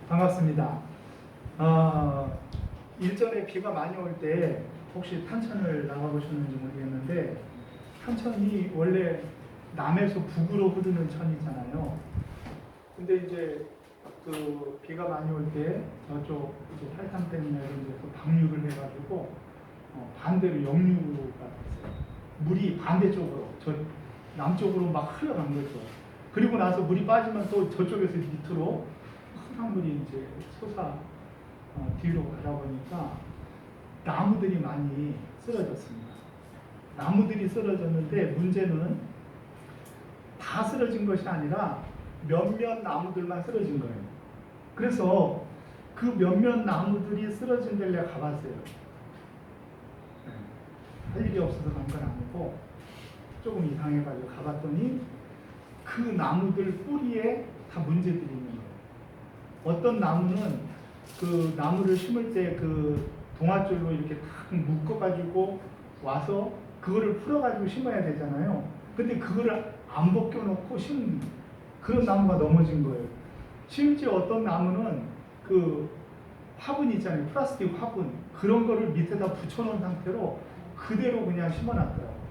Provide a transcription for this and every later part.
반갑습니다. 일전에 비가 많이 올 때 혹시 탄천을 나가보셨는지 모르겠는데, 탄천이 원래 남에서 북으로 흐르는 천이잖아요. 근데 이제 그 비가 많이 올 때 저쪽 이제 팔당댐이나 이런 데서 방류를 해가지고 반대로 역류가 됐어요. 물이 반대쪽으로 저 남쪽으로 막 흘러간 거죠. 그리고 나서 물이 빠지면 또 저쪽에서 밑으로 흙탕물이 이제 솟아 뒤로 가다 보니까 나무들이 많이 쓰러졌습니다. 나무들이 쓰러졌는데 문제는 다 쓰러진 것이 아니라 몇몇 나무들만 쓰러진 거예요. 그래서 그 몇몇 나무들이 쓰러진 데를 내가 가봤어요. 할 일이 없어서 간 건 아니고 조금 이상해가지고 가봤더니 그 나무들 뿌리에 다 문제들이 있는 거예요. 어떤 나무는 그 나무를 심을 때 그 동아줄로 이렇게 탁 묶어가지고 와서 그거를 풀어가지고 심어야 되잖아요. 근데 그거를 안 벗겨놓고 심은 그런 나무가 넘어진 거예요. 심지어 어떤 나무는 그 화분 있잖아요. 플라스틱 화분. 그런 거를 밑에다 붙여놓은 상태로 그대로 그냥 심어놨더라고요.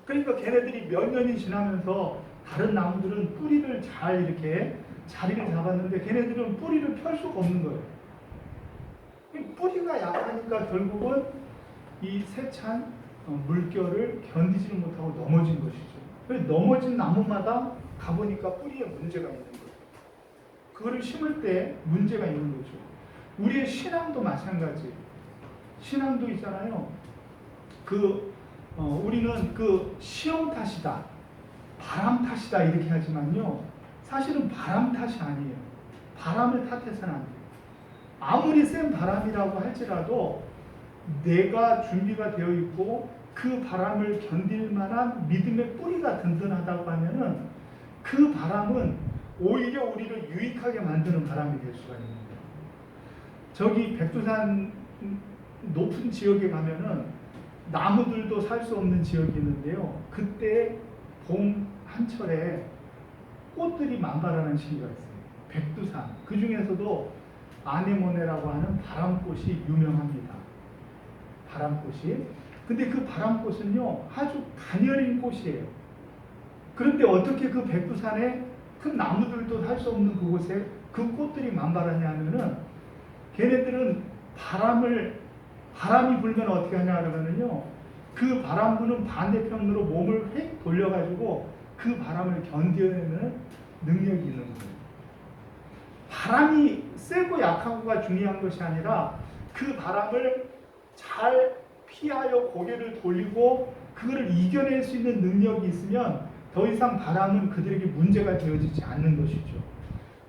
그러니까 걔네들이 몇 년이 지나면서 다른 나무들은 뿌리를 잘 이렇게 자리를 잡았는데 걔네들은 뿌리를 펼 수가 없는 거예요. 뿌리가 약하니까 결국은 이 세찬 물결을 견디지를 못하고 넘어진 것이죠. 그래서 넘어진 나무마다 가보니까 뿌리에 문제가 있는 거예요. 그거를 심을 때 문제가 있는 거죠. 우리의 신앙도 마찬가지. 신앙도 있잖아요. 우리는 그 시험 탓이다, 바람 탓이다 이렇게 하지만요, 사실은 바람 탓이 아니에요. 바람을 탓해서는 안 돼요. 아무리 센 바람이라고 할지라도 내가 준비가 되어 있고 그 바람을 견딜 만한 믿음의 뿌리가 든든하다고 하면은 그 바람은 오히려 우리를 유익하게 만드는 바람이 될 수가 있는 거예요. 저기 백두산 높은 지역에 가면은 나무들도 살 수 없는 지역이 있는데요. 그때 봄 한철에 꽃들이 만발하는 시기가 있어요. 백두산. 그 중에서도 아네모네라고 하는 바람꽃이 유명합니다. 바람꽃이. 근데 그 바람꽃은요, 아주 가녀린 꽃이에요. 그런데 어떻게 그 백두산에 큰 나무들도 살 수 없는 그곳에 그 꽃들이 만발하냐면은, 걔네들은 바람이 불면 어떻게 하냐 그러면요, 그 바람 부는 반대편으로 몸을 휙 돌려가지고 그 바람을 견뎌내는 능력이 있는 거예요. 바람이 세고 약하고가 중요한 것이 아니라 그 바람을 잘 피하여 고개를 돌리고 그거를 이겨낼 수 있는 능력이 있으면 더 이상 바람은 그들에게 문제가 되어지지 않는 것이죠.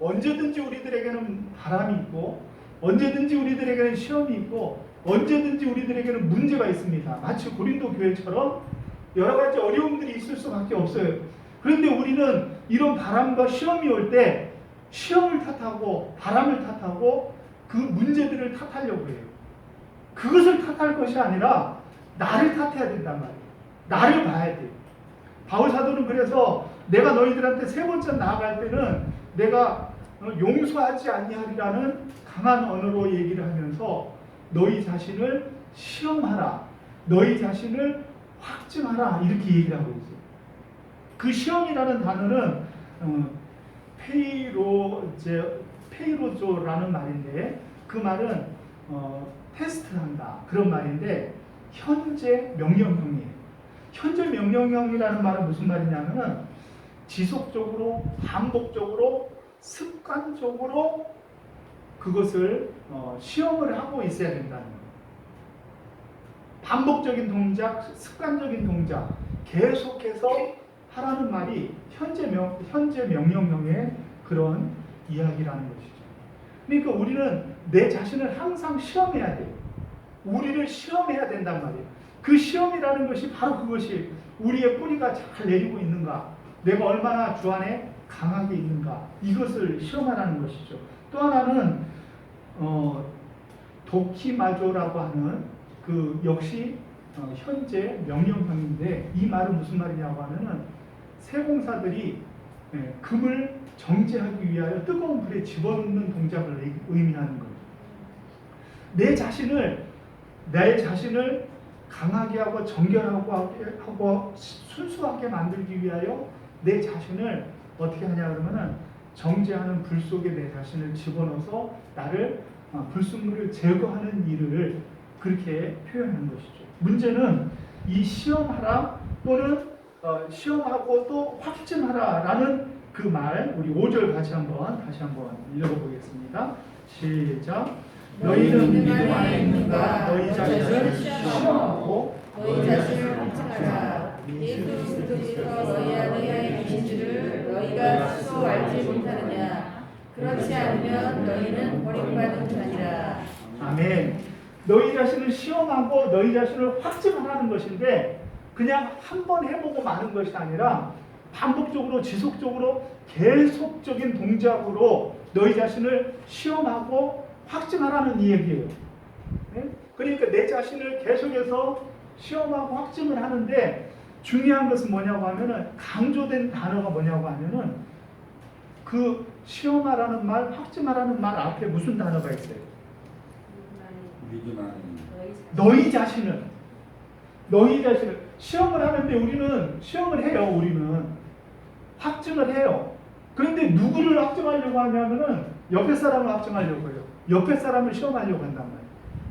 언제든지 우리들에게는 바람이 있고, 언제든지 우리들에게는 시험이 있고, 언제든지 우리들에게는 문제가 있습니다. 마치 고린도 교회처럼 여러 가지 어려움들이 있을 수밖에 없어요. 그런데 우리는 이런 바람과 시험이 올 때 시험을 탓하고 바람을 탓하고 그 문제들을 탓하려고 해요. 그것을 탓할 것이 아니라 나를 탓해야 된단 말이에요. 나를 봐야 돼요. 바울 사도는 그래서 내가 너희들한테 세 번째 나아갈 때는 내가 용서하지 아니하리라는 강한 언어로 얘기를 하면서 너희 자신을 시험하라, 너희 자신을 확증하라 이렇게 얘기를 하고 있어요. 그 시험이라는 단어는 페이로조라는 말인데, 그 말은 테스트한다 그런 말인데 현재 명령형이에요. 현재 명령형이라는 말은 무슨 말이냐면은 지속적으로, 반복적으로, 습관적으로 그것을 시험을 하고 있어야 된다는 거예요. 반복적인 동작, 습관적인 동작, 계속해서 하라는 말이 현재 명령형의 그런 이야기라는 것이죠. 그러니까 우리는 내 자신을 항상 시험해야 돼요. 우리를 시험해야 된단 말이에요. 그 시험이라는 것이 바로 그것이 우리의 뿌리가 잘 내리고 있는가, 내가 얼마나 주 안에 강하게 있는가, 이것을 시험하라는 것이죠. 또 하나는 도키마조라고 하는 그 역시 현재 명령형인데, 이 말은 무슨 말이냐고 하면은 세공사들이 금을 정죄하기 위하여 뜨거운 불에 집어넣는 동작을 의미하는 거예요. 내 자신을 강하게 하고 정결하고 순수하게 만들기 위하여 내 자신을 어떻게 하냐 그러면은 정죄하는 불 속에 내 자신을 집어넣어서 나를 불순물을 제거하는 일을 그렇게 표현하는 것이죠. 문제는 이 시험하라 또는 시험하고 또 확증하라라는 그 말, 우리 5절 다시 한번 읽어보겠습니다. 시작. 너희는 믿음 안에 있는가? 너희 자신을 시험하고 너희 자신을 확증하라. 예수 그리스도께서 너희 안에 계신 줄을 너희가 스스로 알지 못하느냐? 그렇지 않으면 너희는 버림받은 자니라. 아멘. 너희 자신을 시험하고 너희 자신을 확증하라는 것인데 그냥 한 번 해보고 마는 것이 아니라 반복적으로 지속적으로 계속적인 동작으로 너희 자신을 시험하고 확증하라는 이 얘기예요. 네? 그러니까 내 자신을 계속해서 시험하고 확증을 하는데 중요한 것은 뭐냐고 하면은 강조된 단어가 뭐냐고 하면은 그 시험하라는 말, 확증하라는 말 앞에 무슨 단어가 있어요? 너희 자신을 시험을 하는데 우리는 시험을 해요. 우리는 확증을 해요. 그런데 누구를 확증하려고 하냐면은 옆에 사람을 확증하려고 해요. 옆에 사람을 시험하려고 한단 말이에요.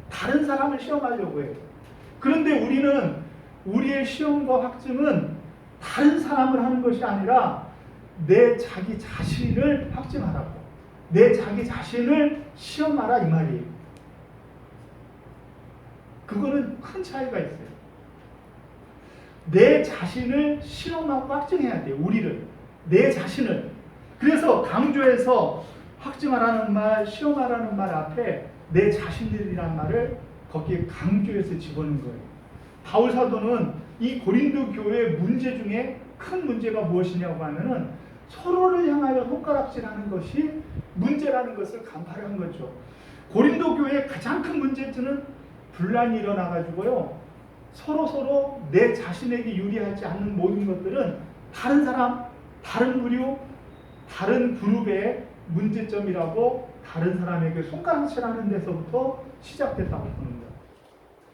다른 사람을 시험하려고 해요. 그런데 우리는 우리의 시험과 확증은 다른 사람을 하는 것이 아니라 내 자기 자신을 확증하라고, 내 자기 자신을 시험하라 이 말이에요. 그거는 큰 차이가 있어요. 내 자신을 시험하고 확증해야 돼요. 우리를, 내 자신을. 그래서 강조해서 확증하라는 말, 시험하라는 말 앞에 내 자신들이라는 말을 거기에 강조해서 집어넣은 거예요. 바울 사도는 이 고린도 교회의 문제 중에 큰 문제가 무엇이냐고 하면은 서로를 향하여 손가락질하는 것이 문제라는 것을 간파한 거죠. 고린도 교회의 가장 큰 문제는 분란이 일어나가지고요. 서로 내 자신에게 유리하지 않는 모든 것들은 다른 사람, 다른 부류, 다른 그룹의 문제점이라고 다른 사람에게 손가락질하는 데서부터 시작됐다고 보는 거예요.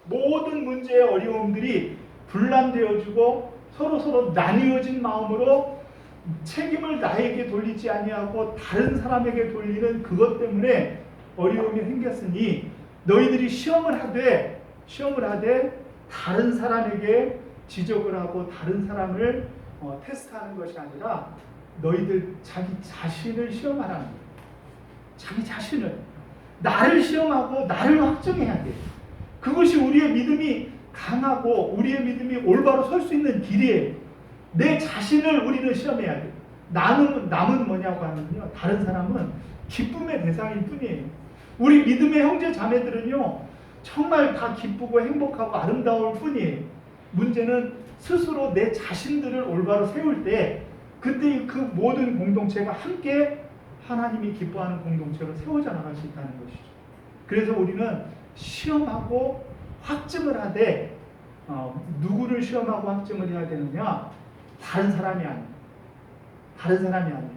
모든 문제의 어려움들이 분란되어지고 서로 나뉘어진 마음으로 책임을 나에게 돌리지 아니하고 다른 사람에게 돌리는 그것 때문에 어려움이 생겼으니 너희들이 시험을 하되 다른 사람에게 지적을 하고 다른 사람을 테스트하는 것이 아니라 너희들 자기 자신을 시험하라는 거예요. 자기 자신을, 나를 시험하고 나를 확증해야 돼. 그것이 우리의 믿음이 강하고 우리의 믿음이 올바로 설 수 있는 길이에요. 내 자신을 우리는 시험해야 돼. 남은 뭐냐고 하면요, 다른 사람은 기쁨의 대상일 뿐이에요. 우리 믿음의 형제 자매들은요, 정말 다 기쁘고 행복하고 아름다울 뿐이에요. 문제는 스스로 내 자신들을 올바로 세울 때 그때 그 모든 공동체가 함께 하나님이 기뻐하는 공동체로 세워져 나갈 수 있다는 것이죠. 그래서 우리는 시험하고 확증을 하되 누구를 시험하고 확증을 해야 되느냐? 다른 사람이 아니에요.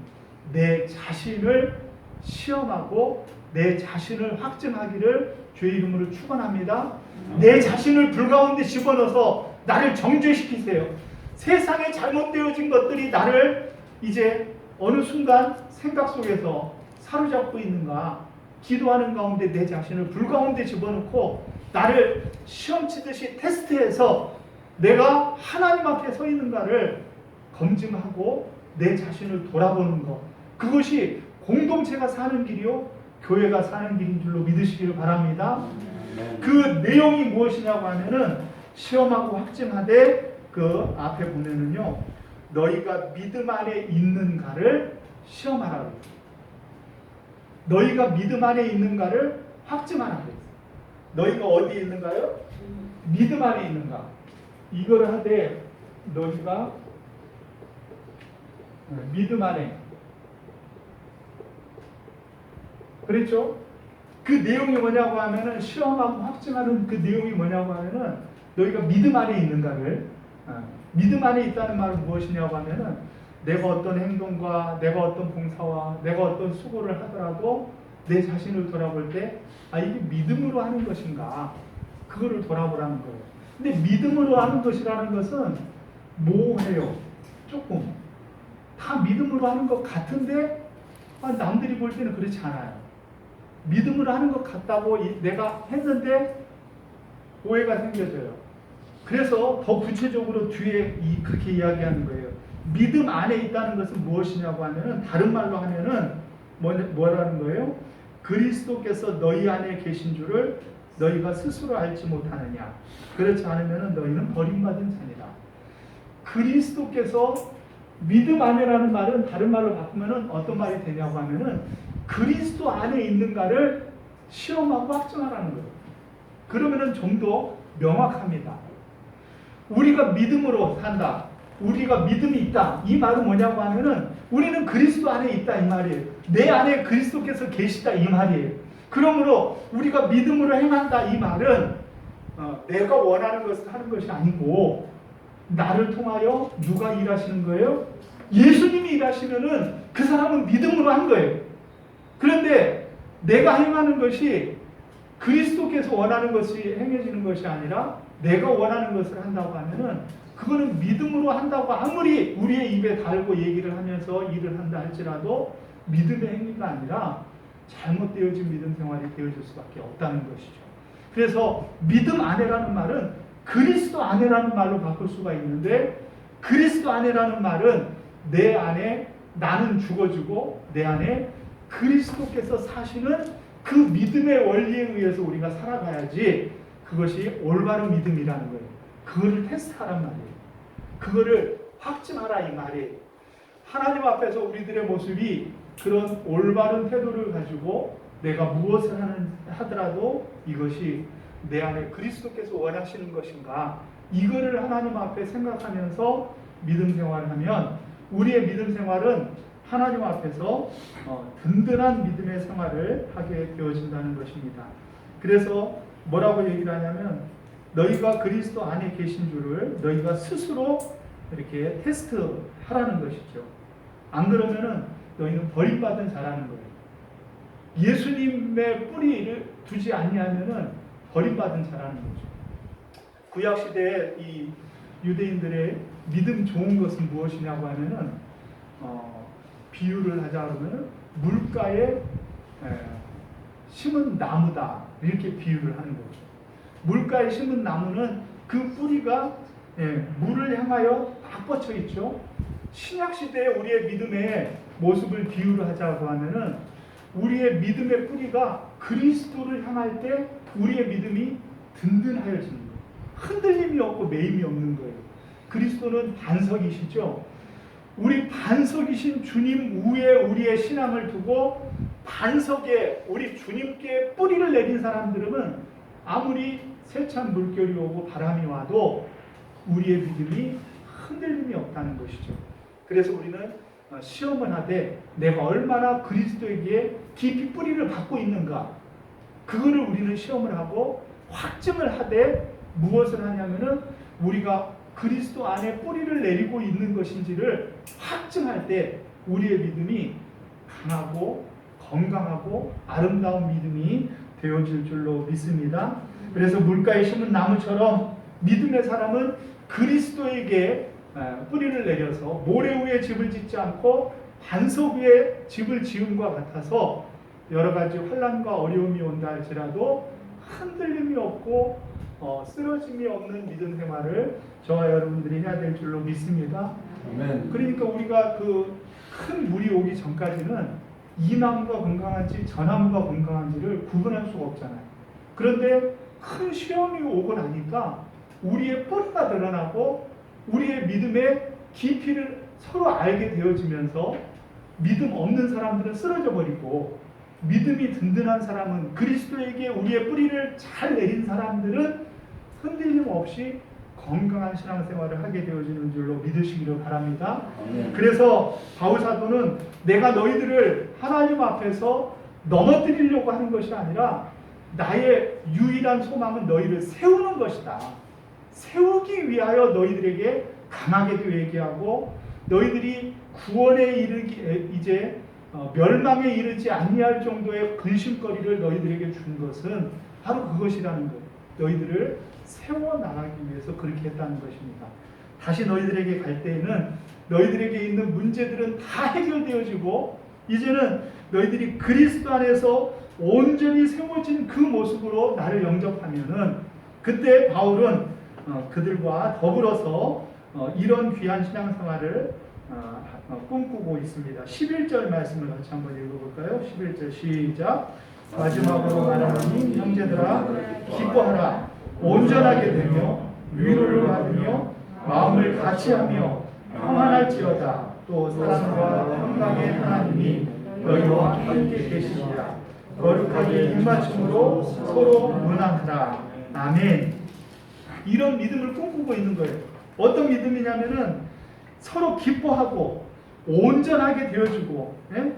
내 자신을 시험하고 내 자신을 확증하기를 주의 이름으로 축원합니다. 내 자신을 불 가운데 집어넣어서 나를 정죄시키세요. 세상에 잘못되어진 것들이 나를 이제 어느 순간 생각 속에서 사로잡고 있는가? 기도하는 가운데 내 자신을 불 가운데 집어넣고 나를 시험 치듯이 테스트해서 내가 하나님 앞에 서 있는가를 검증하고 내 자신을 돌아보는 것, 그것이 공동체가 사는 길이요 교회가 사는 길인 줄로 믿으시기를 바랍니다. 그 내용이 무엇이냐고 하면은 시험하고 확증하되 그 앞에 보면은요, 너희가 믿음 안에 있는가를 시험하라고, 너희가 믿음 안에 있는가를 확증하라고. 너희가 어디에 있는가요? 믿음 안에 있는가. 이거를 하되 너희가 믿음 안에, 그렇죠? 그 내용이 뭐냐고 하면은 시험하고 확증하는 그 내용이 뭐냐고 하면은 너희가 믿음 안에 있는가를, 믿음 안에 있다는 말은 무엇이냐고 하면은 내가 어떤 행동과 내가 어떤 봉사와 내가 어떤 수고를 하더라도 내 자신을 돌아볼 때 이게 믿음으로 하는 것인가, 그거를 돌아보라는 거예요. 근데 믿음으로 하는 것이라는 것은 모호해요. 조금 다 믿음으로 하는 것 같은데 남들이 볼 때는 그렇지 않아요. 믿음으로 하는 것 같다고 내가 했는데 오해가 생겨져요. 그래서 더 구체적으로 뒤에 그렇게 이야기하는 거예요. 믿음 안에 있다는 것은 무엇이냐고 하면은, 다른 말로 하면은 뭐라는 거예요? 그리스도께서 너희 안에 계신 줄을 너희가 스스로 알지 못하느냐. 그렇지 않으면 너희는 버림받은 자니라. 그리스도께서, 믿음 안에라는 말은 다른 말로 바꾸면 어떤 말이 되냐고 하면은 그리스도 안에 있는가를 시험하고 확증하라는 거예요. 그러면은 좀 더 명확합니다. 우리가 믿음으로 산다, 우리가 믿음이 있다, 이 말은 뭐냐고 하면은 우리는 그리스도 안에 있다 이 말이에요. 내 안에 그리스도께서 계시다 이 말이에요. 그러므로 우리가 믿음으로 행한다 이 말은 내가 원하는 것을 하는 것이 아니고, 나를 통하여 누가 일하시는 거예요? 예수님이 일하시면은 그 사람은 믿음으로 한 거예요. 그런데 내가 행하는 것이 그리스도께서 원하는 것이 행해지는 것이 아니라 내가 원하는 것을 한다고 하면은 그거는 믿음으로 한다고 아무리 우리의 입에 달고 얘기를 하면서 일을 한다 할지라도 믿음의 행위가 아니라 잘못되어진 믿음 생활이 되어질 수밖에 없다는 것이죠. 그래서 믿음 안에라는 말은 그리스도 안에라는 말로 바꿀 수가 있는데, 그리스도 안에라는 말은 내 안에 나는 죽어지고 내 안에 그리스도께서 사시는 그 믿음의 원리에 의해서 우리가 살아가야지 그것이 올바른 믿음이라는 거예요. 그거를 테스트하란 말이에요. 그거를 확증하라 이 말이에요. 하나님 앞에서 우리들의 모습이 그런 올바른 태도를 가지고 내가 무엇을 하더라도 이것이 내 안에 그리스도께서 원하시는 것인가, 이거를 하나님 앞에 생각하면서 믿음 생활을 하면 우리의 믿음 생활은 하나님 앞에서 든든한 믿음의 생활을 하게 되어진다는 것입니다. 그래서 뭐라고 얘기를 하냐면, 너희가 그리스도 안에 계신 줄을 너희가 스스로 이렇게 테스트하라는 것이죠. 안 그러면은 너희는 버림받은 자라는 거예요. 예수님의 뿌리를 두지 아니하면은 버림받은 자라는 거죠. 구약 시대에 이 유대인들의 믿음 좋은 것은 무엇이냐고 하면은 비유를 하자 그러면 물가에 심은 나무다 이렇게 비유를 하는 거죠. 물가에 심은 나무는 그 뿌리가 물을 향하여 딱 뻗쳐 있죠. 신약 시대에 우리의 믿음의 모습을 비유를 하자고 하면은 우리의 믿음의 뿌리가 그리스도를 향할 때 우리의 믿음이 든든하여지는 거예요. 흔들림이 없고 매임이 없는 거예요. 그리스도는 반석이시죠. 우리 반석이신 주님 위에 우리의 신앙을 두고 반석에 우리 주님께 뿌리를 내린 사람들은 아무리 세찬 물결이 오고 바람이 와도 우리의 믿음이 흔들림이 없다는 것이죠. 그래서 우리는 시험을 하되 내가 얼마나 그리스도에게 깊이 뿌리를 받고 있는가, 그거를 우리는 시험을 하고 확증을 하되 무엇을 하냐면은 우리가 그리스도 안에 뿌리를 내리고 있는 것인지를 확증할 때 우리의 믿음이 강하고 건강하고 아름다운 믿음이 되어질 줄로 믿습니다. 그래서 물가에 심은 나무처럼 믿음의 사람은 그리스도에게 뿌리를 내려서 모래 위에 집을 짓지 않고 반석 위에 집을 지음과 같아서 여러 가지 환난과 어려움이 온다 할지라도 흔들림이 없고 쓰러짐이 없는 믿음 생활을 저와 여러분들이 해야 될 줄로 믿습니다. 아멘. 그러니까 우리가 그 큰 물이 오기 전까지는 이 나무가 건강한지 저 나무가 건강한지를 구분할 수가 없잖아요. 그런데 큰 시험이 오고 나니까 우리의 뿌리가 드러나고 우리의 믿음의 깊이를 서로 알게 되어지면서 믿음 없는 사람들은 쓰러져 버리고 믿음이 든든한 사람은 그리스도에게 우리의 뿌리를 잘 내린 사람들은 흔들림 없이 건강한 신앙생활을 하게 되어지는 줄로 믿으시기를 바랍니다. 아멘. 그래서 바울사도는 내가 너희들을 하나님 앞에서 넘어뜨리려고 하는 것이 아니라 나의 유일한 소망은 너희를 세우는 것이다. 세우기 위하여 너희들에게 강하게도 얘기하고 너희들이 구원에 이르기 이제 멸망에 이르지 아니할 정도의 근심거리를 너희들에게 준 것은 바로 그것이라는 것. 너희들을 세워 나가기 위해서 그렇게 했다는 것입니다. 다시 너희들에게 갈 때에는 너희들에게 있는 문제들은 다 해결되어지고 이제는 너희들이 그리스도 안에서 온전히 세워진 그 모습으로 나를 영접하면은 그때 바울은 그들과 더불어서 이런 귀한 신앙생활을 꿈꾸고 있습니다. 11절 말씀을 같이 한번 읽어볼까요? 11절 시작. 마지막으로 말하노니 형제들아 기뻐하라. 온전하게 되며 위로를 받으며 마음을 같이하며 평안할지어다. 또 사랑과 평강의 하나님이 너희와 함께 계시리라. 거룩하게 입맞춤으로 서로 문안하라. 아멘. 이런 믿음을 꿈꾸고 있는 거예요. 어떤 믿음이냐면은 서로 기뻐하고 온전하게 되어주고, 예?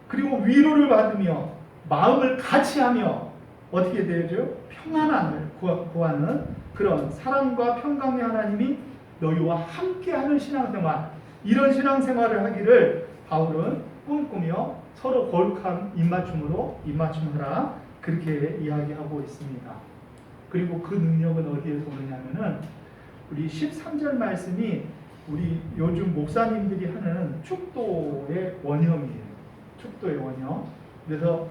그리고 위로를 받으며 마음을 같이하며 어떻게 되어줘요? 평안함을 구하는 그런 사랑과 평강의 하나님이 너희와 함께하는 신앙생활, 이런 신앙생활을 하기를 바울은 꿈꾸며 서로 거룩한 입맞춤으로 입맞춤하라 그렇게 이야기하고 있습니다. 그리고 그 능력은 어디에서 오느냐면은 우리 13절 말씀이 우리 요즘 목사님들이 하는 축도의 원형이에요. 축도의 원형. 그래서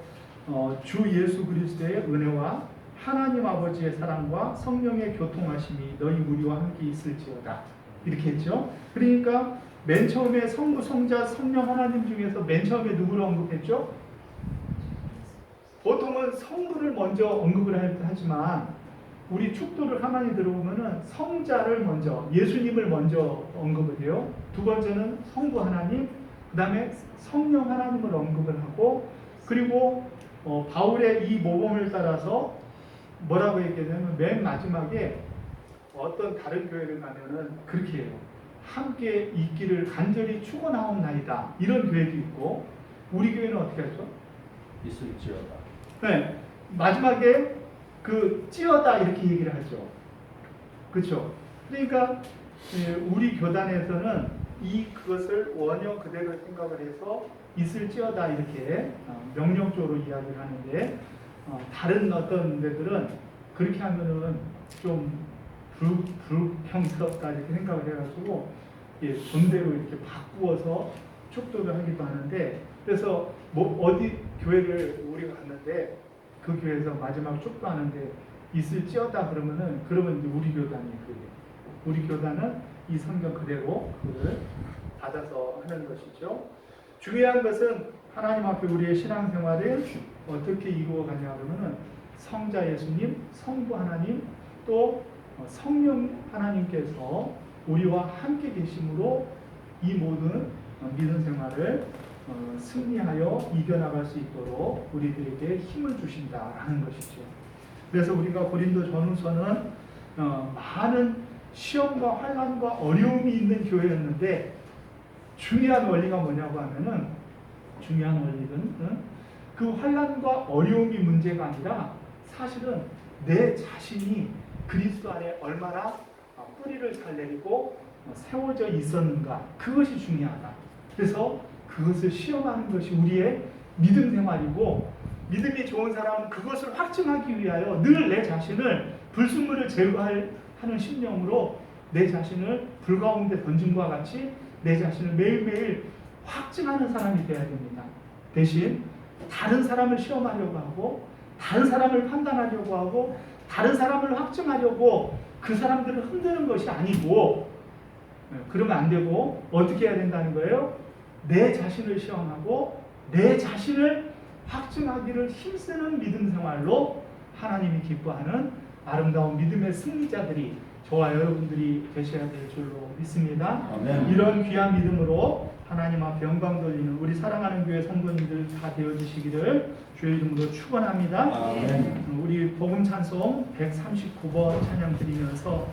주 예수 그리스도의 은혜와 하나님 아버지의 사랑과 성령의 교통하심이 너희 무리와 함께 있을지어다. 이렇게 했죠. 그러니까 맨 처음에 성부, 성자, 성령 하나님 중에서 맨 처음에 누구를 언급했죠? 보통은 성부를 먼저 언급을 하지만 우리 축도를 가만히 들어보면은 성자를 먼저, 예수님을 먼저 언급을 해요. 두 번째는 성부 하나님, 그 다음에 성령 하나님을 언급을 하고, 그리고 바울의 이 모범을 따라서 뭐라고 얘기하냐면 맨 마지막에 어떤 다른 교회를 가면은 그렇게 해요. 함께 있기를 간절히 축원하옵나이다. 이런 교회도 있고, 우리 교회는 어떻게 하죠? 있을지어다. 네, 마지막에 그 찌어다 이렇게 얘기를 하죠. 그렇죠? 그러니까 우리 교단에서는 그것을 원형 그대로 생각을 해서 있을지어다 이렇게 명령적으로 이야기를 하는데, 다른 어떤 데들은 그렇게 하면은 좀 불평스럽다 이렇게 생각을 해가지고 본대로 이렇게 바꾸어서 축도를 하기도 하는데, 그래서 어디 교회를 우리가 갔는데 그 교회에서 마지막 축도하는데 있을지어다 그러면 이제 우리 교단이 그게 우리 교단은 이 성경 그대로 그걸 받아서 하는 것이죠. 중요한 것은 하나님 앞에 우리의 신앙생활을 어떻게 이루어가냐 그러면은 성자 예수님, 성부 하나님, 또 성령 하나님께서 우리와 함께 계심으로 이 모든 믿음 생활을 승리하여 이겨나갈 수 있도록 우리들에게 힘을 주신다라는 것이죠. 그래서 우리가 고린도 전후서는 많은 시험과 환난과 어려움이 있는 교회였는데, 중요한 원리가 뭐냐고 하면은, 중요한 원리는 그 환난과 어려움이 문제가 아니라 사실은 내 자신이 그리스도 안에 얼마나 뿌리를 잘 내리고 세워져 있었는가, 그것이 중요하다. 그래서 그것을 시험하는 것이 우리의 믿음 생활이고, 믿음이 좋은 사람은 그것을 확증하기 위하여 늘 내 자신을 불순물을 제거하는 심령으로 내 자신을 불 가운데 던짐과 같이 내 자신을 매일매일 확증하는 사람이 되어야 됩니다. 대신 다른 사람을 시험하려고 하고, 다른 사람을 판단하려고 하고, 다른 사람을 확증하려고 그 사람들을 흔드는 것이 아니고, 그러면 안 되고 어떻게 해야 된다는 거예요? 내 자신을 시험하고 내 자신을 확증하기를 힘쓰는 믿음 생활로 하나님이 기뻐하는 아름다운 믿음의 승리자들이 저와 여러분들이 되셔야 될 줄로 믿습니다. 아멘. 이런 귀한 믿음으로 하나님 앞에 영광 돌리는 우리 사랑하는 교회 성도님들 다 되어주시기를 주의 이름으로 축원합니다. 아멘. 우리 복음 찬송 139번 찬양 드리면서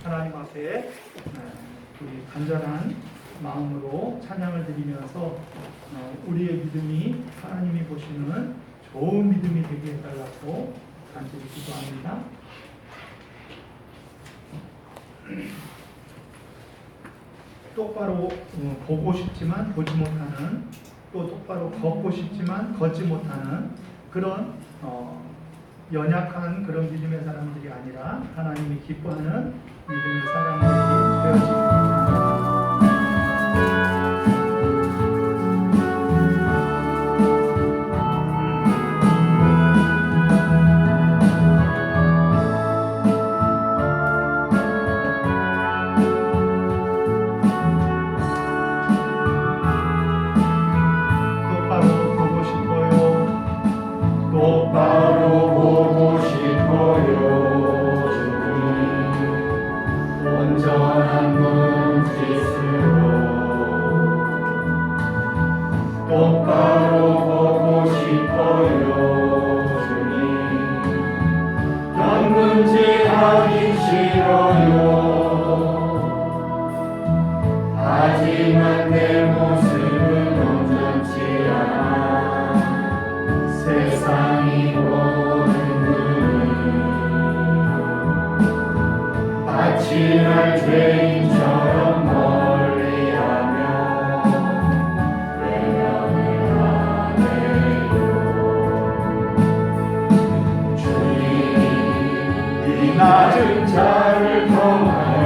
하나님 앞에 우리 간절한 마음으로 찬양을 드리면서 우리의 믿음이 하나님이 보시는 좋은 믿음이 되게 해달라고 간절히 기도합니다. 똑바로 보고 싶지만 보지 못하는, 또 똑바로 걷고 싶지만 걷지 못하는 그런 연약한 그런 믿음의 사람들이 아니라 하나님이 기뻐하는 믿음의 사람들이 되어집니다. 똑바로 보고 싶어요. 똑바로 보고 싶어요. 주님 온전한 눈빛으로 똑바로 보고 싶어요. 주님 연문지하기 싫어요. 하지만 내 모습은 온전치 않아 세상이 보는 눈이 마치 날 죄인처럼 멀리하며 외면을 하네요. 주님 이 낮은 자를 통하여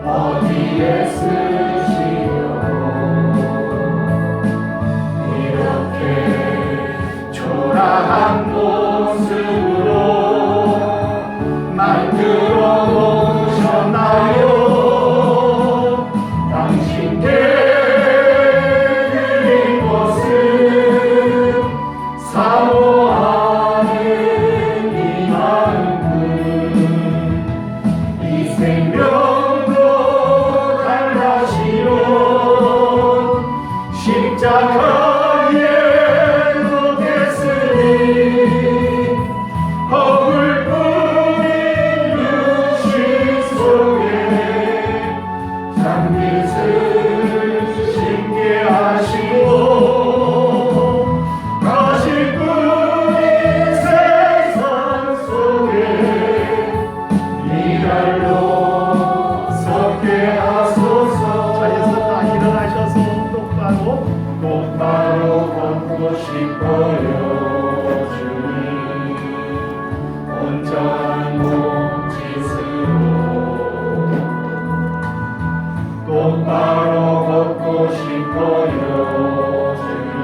어디에 쓰시려고 이렇게 초라한 모습으로 만들어 놓으셨나요? 당신께 드린 것은 사모하는 이 마음은 이 생명도 달라시려 십자가에 못 됐으니 허물 뿌린 육신 속에 장밋을 심게 하시고 가시 뿌린 세상 속에 이달로 섞게 하소서. 자리에서 다 일어나셔서 똑바로 걷고 싶어요. 주님 온전한 몸짓으로 똑바로 걷고 싶어요. 주님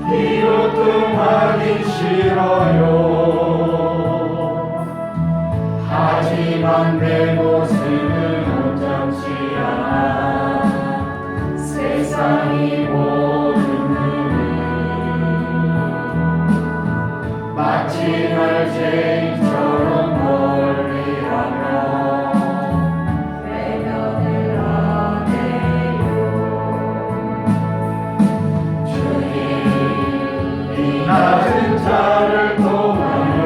뒤로뚱하기 싫어요. 하지만 내 모습은 온전치 않아 세상이 보는 눈이 마치 날 죄인처럼 멀리하며 외면을 하네요. 주님 이 낮은 자를 통하여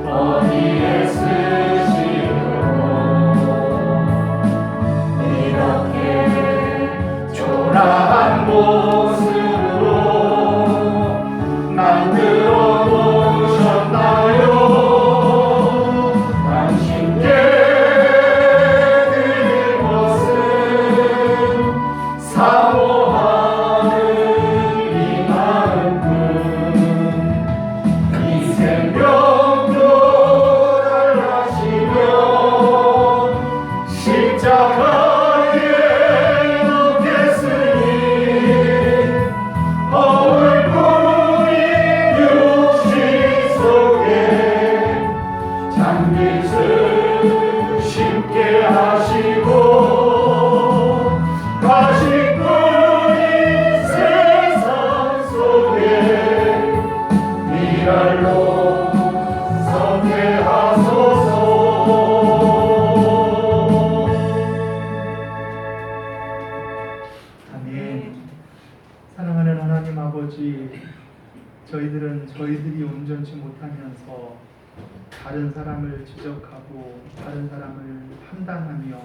어디에 쓰시려고 이렇게 초라한 모습으로 만들어 놓으셨나요? 당신께 드릴 것은 사모하는 이 마음은 이 생명도 달라시며 십자가에 못 됐으니 허물 뿌린 육신 속에 장밋을 심게 하시고 가시 뿌린 세상 속에 미랄로 서게 하소서. 아멘. 사랑하는 하나님 아버지, 저희들은 저희들이 온전치 못하면서 다른 사람을 지적하고 다른 사람을 판단하며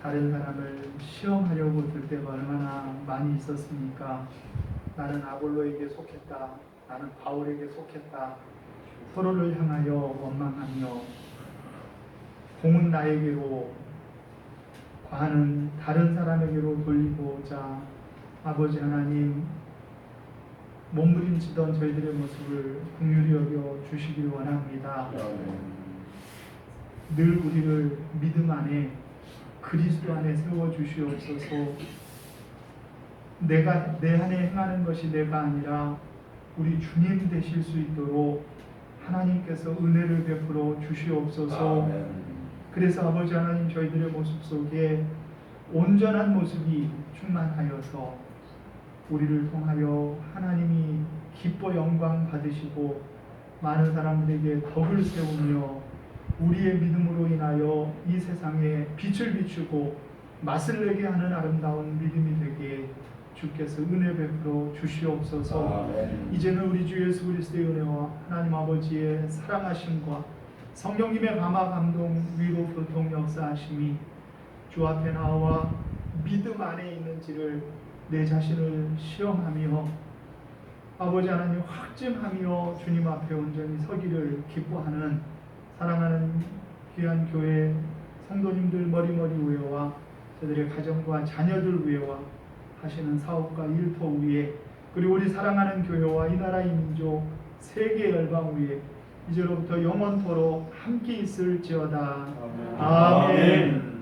다른 사람을 시험하려고 들 때가 얼마나 많이 있었습니까? 나는 아볼로에게 속했다, 나는 바울에게 속했다, 서로를 향하여 원망하며 공은 나에게로, 관은 다른 사람에게로 돌리고자 아버지 하나님 몸부림치던 저희들의 모습을 긍휼히 여겨 주시길 원합니다. 늘 우리를 믿음 안에 그리스도 안에 세워 주시옵소서. 내가 내 안에 행하는 것이 내가 아니라 우리 주님 되실 수 있도록 하나님께서 은혜를 베풀어 주시옵소서. 그래서 아버지 하나님 저희들의 모습 속에 온전한 모습이 충만하여서 우리를 통하여 하나님이 기뻐 영광 받으시고 많은 사람들에게 덕을 세우며 우리의 믿음으로 인하여 이 세상에 빛을 비추고 맛을 내게 하는 아름다운 믿음이 되게 주께서 은혜 베풀어 주시옵소서. 이제는 우리 주 예수 그리스도의 은혜와 하나님 아버지의 사랑하심과 성령님의 감화 감동 위로 교통 역사하심이 주 앞에 나와 믿음 안에 있는지를 내 자신을 시험하며 아버지 하나님 확증하며 주님 앞에 온전히 서기를 기뻐하는 사랑하는 귀한 교회 성도님들 머리머리 위에와 저들의 가정과 자녀들 위에와 하시는 사업과 일터 위에 그리고 우리 사랑하는 교회와 이 나라의 민족 세계 열방 위에 이제로부터 영원토록 함께 있을지어다. 아멘.